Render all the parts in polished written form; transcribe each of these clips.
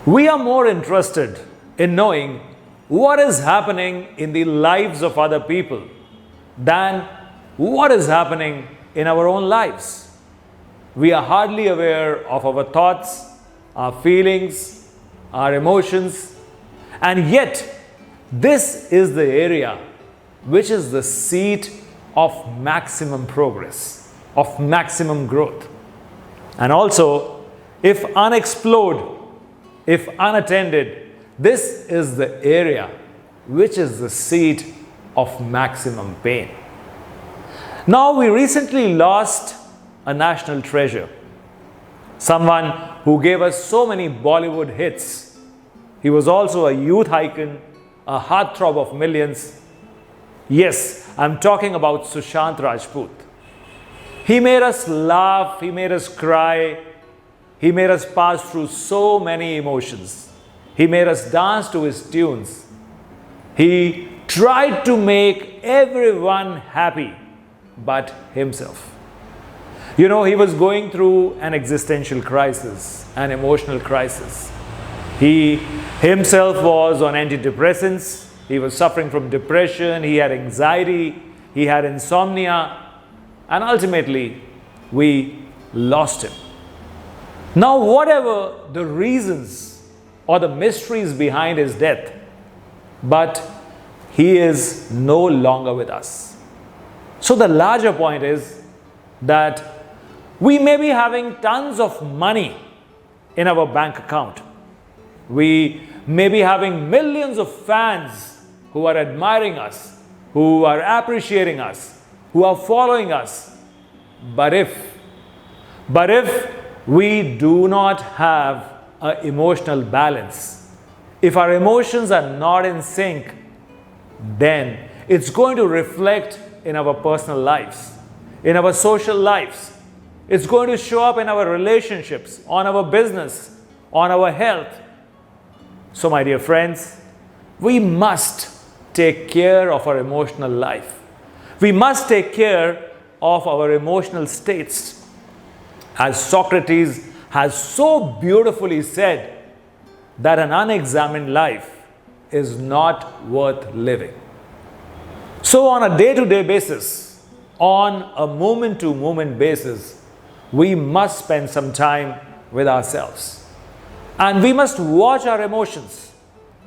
We are more interested in knowing what is happening in the lives of other people than what is happening in our own lives. We are hardly aware of our thoughts, our feelings, our emotions, and yet this is the area which is the seat of maximum progress, of maximum growth. And also, if unexplored, if unattended, this is the area which is the seat of maximum pain. Now, we recently lost a national treasure, someone who gave us so many Bollywood hits. He was also a youth icon, a heartthrob of millions. Yes, I'm talking about Sushant Rajput. He made us laugh, he made us cry, he made us pass through so many emotions. He made us dance to his tunes. He tried to make everyone happy but himself. You know, he was going through an existential crisis, an emotional crisis. He himself was on antidepressants. He was suffering from depression. He had anxiety. He had insomnia. And ultimately, we lost him. Now, whatever the reasons or the mysteries behind his death, but he is no longer with us. So the larger point is that we may be having tons of money in our bank account. We may be having millions of fans who are admiring us, who are appreciating us, who are following us. But if we do not have an emotional balance, if our emotions are not in sync, then it's going to reflect in our personal lives, in our social lives. It's going to show up in our relationships, on our business, on our health. So, my dear friends, we must take care of our emotional life. We must take care of our emotional states. As Socrates has so beautifully said, that an unexamined life is not worth living. So, on a day-to-day basis, on a moment-to-moment basis, we must spend some time with ourselves. And we must watch our emotions.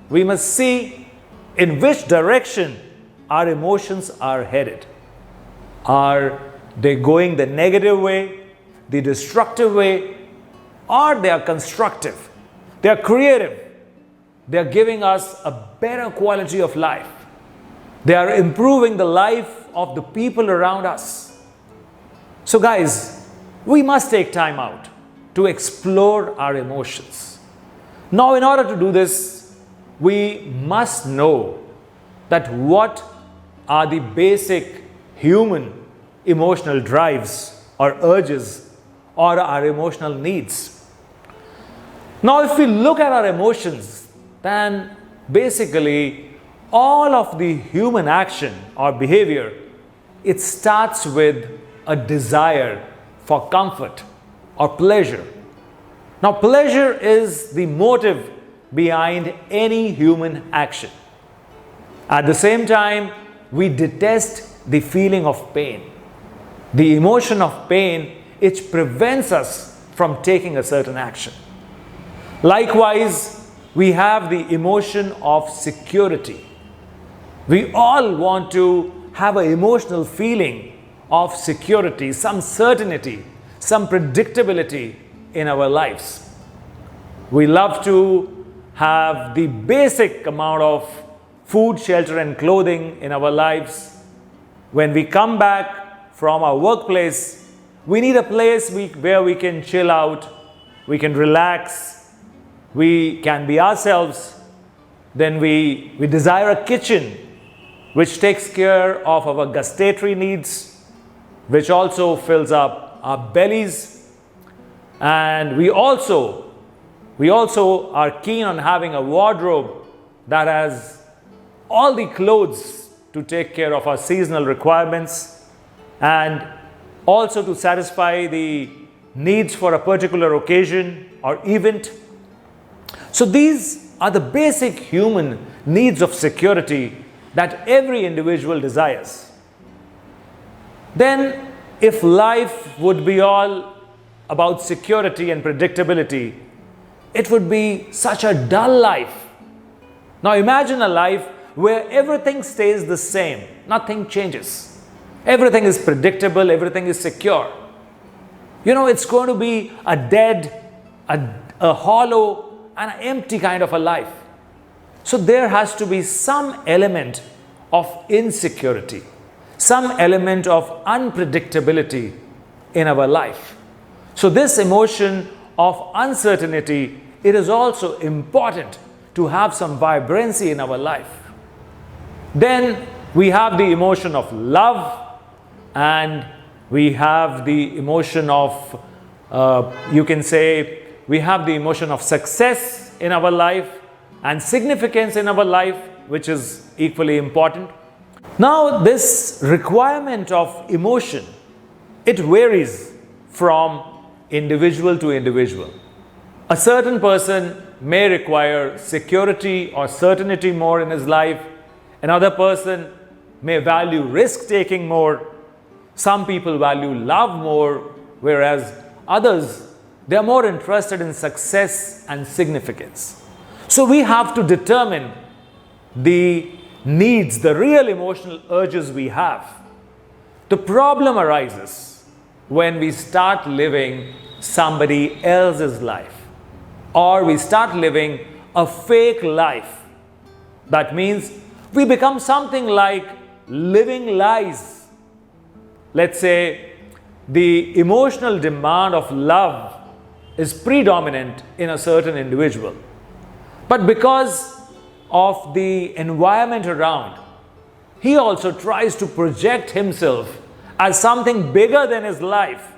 We must see in which direction our emotions are headed. Are they going the negative way, the destructive way, or they are constructive? They are creative. They are giving us a better quality of life. They are improving the life of the people around us. So guys, we must take time out to explore our emotions. Now, in order to do this, we must know that what are the basic human emotional drives or urges or our emotional needs. Now, if we look at our emotions, then basically all of the human action or behavior, it starts with a desire for comfort or pleasure. Now, pleasure is the motive behind any human action. At the same time, we detest the feeling of pain, the emotion of pain, which prevents us from taking a certain action. Likewise, we have the emotion of security. We all want to have an emotional feeling of security, some certainty, some predictability in our lives. We love to have the basic amount of food, shelter, and clothing in our lives. When we come back from our workplace, we need a place where we can chill out, we can relax, we can be ourselves. Then we desire a kitchen which takes care of our gustatory needs, which also fills up our bellies. And we also are keen on having a wardrobe that has all the clothes to take care of our seasonal requirements and also to satisfy the needs for a particular occasion or event. So these are the basic human needs of security that every individual desires. Then, if life would be all about security and predictability, it would be such a dull life. Now imagine a life where everything stays the same, nothing changes. Everything is predictable, everything is secure. It's going to be a dead, a hollow, and an empty kind of a life. So there has to be some element of insecurity, some element of unpredictability in our life. So this emotion of uncertainty, it is also important to have some vibrancy in our life. Then we have the emotion of love, and we have the emotion of, you can say, we have the emotion of success in our life and significance in our life, which is equally important. Now, this requirement of emotion, it varies from individual to individual. A certain person may require security or certainty more in his life. Another person may value risk-taking more. Some people value love more, whereas others, they are more interested in success and significance. So we have to determine the needs, the real emotional urges we have. The problem arises when we start living somebody else's life, or we start living a fake life. That means we become something like living lies. Let's say the emotional demand of love is predominant in a certain individual. But because of the environment around, he also tries to project himself as something bigger than his life.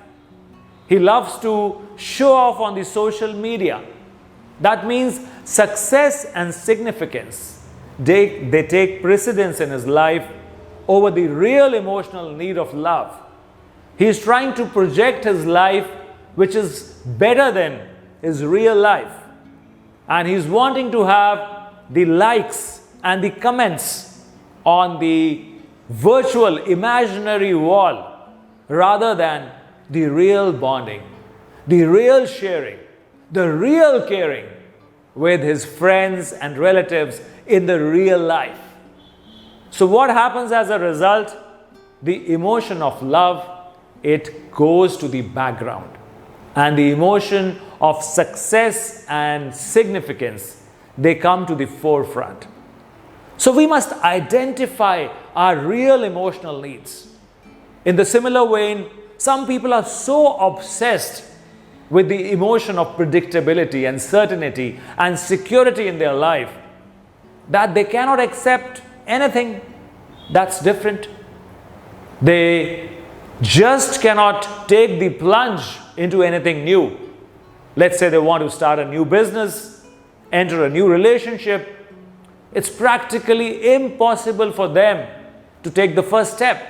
He loves to show off on the social media. That means success and significance, they take precedence in his life over the real emotional need of love. He is trying to project his life which is better than his real life. And he is wanting to have the likes and the comments on the virtual imaginary wall rather than the real bonding, the real sharing, the real caring with his friends and relatives in the real life. So what happens as a result? The emotion of love, it goes to the background, and the emotion of success and significance, they come to the forefront. So we must identify our real emotional needs. In the similar vein, some people are so obsessed with the emotion of predictability and certainty and security in their life that they cannot accept anything that's different. They just cannot take the plunge into anything new. Let's say they want to start a new business, enter a new relationship. It's practically impossible for them to take the first step,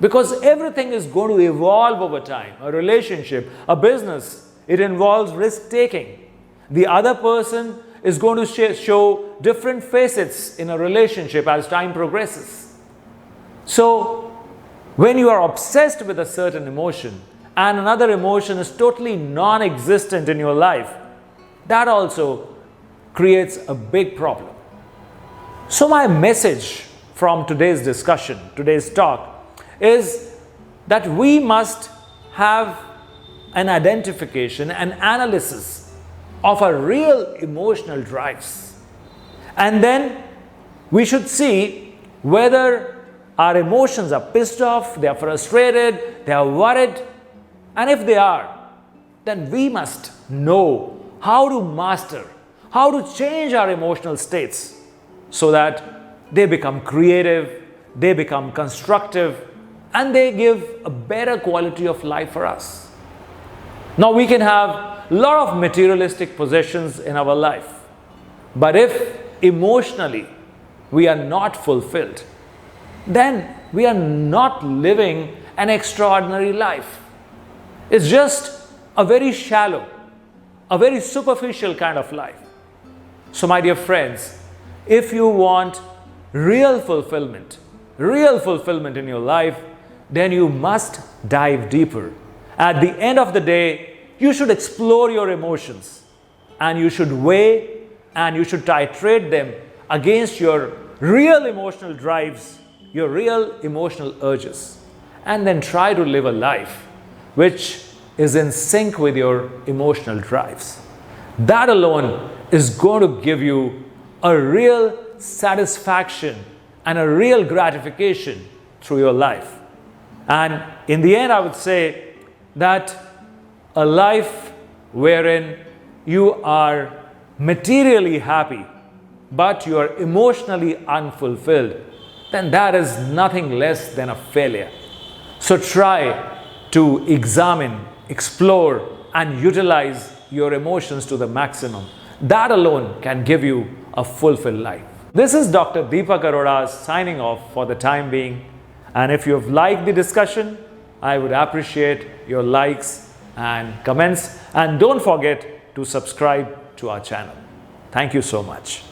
because everything is going to evolve over time. A relationship, a business, it involves risk-taking. The other person is going to show different facets in a relationship as time progresses. So, when you are obsessed with a certain emotion and another emotion is totally non-existent in your life, that also creates a big problem. So my message from today's discussion, today's talk, is that we must have an identification, an analysis of our real emotional drives. And then we should see whether our emotions are pissed off, they are frustrated, they are worried. And if they are, then we must know how to master, how to change our emotional states so that they become creative, they become constructive, and they give a better quality of life for us. Now we can have a lot of materialistic possessions in our life, but if emotionally we are not fulfilled, then we are not living an extraordinary life. It's just a very shallow, a very superficial kind of life. So my dear friends, if you want real fulfillment in your life, then you must dive deeper. At the end of the day, you should explore your emotions and you should weigh and you should titrate them against your real emotional drives, your real emotional urges, and then try to live a life which is in sync with your emotional drives. That alone is going to give you a real satisfaction and a real gratification through your life. And in the end, I would say that a life wherein you are materially happy, but you are emotionally unfulfilled, then that is nothing less than a failure. So try to examine, explore, and utilize your emotions to the maximum. That alone can give you a fulfilled life. This is Dr. Deepak Arora signing off for the time being. And if you've liked the discussion, I would appreciate your likes and comments. And don't forget to subscribe to our channel. Thank you so much.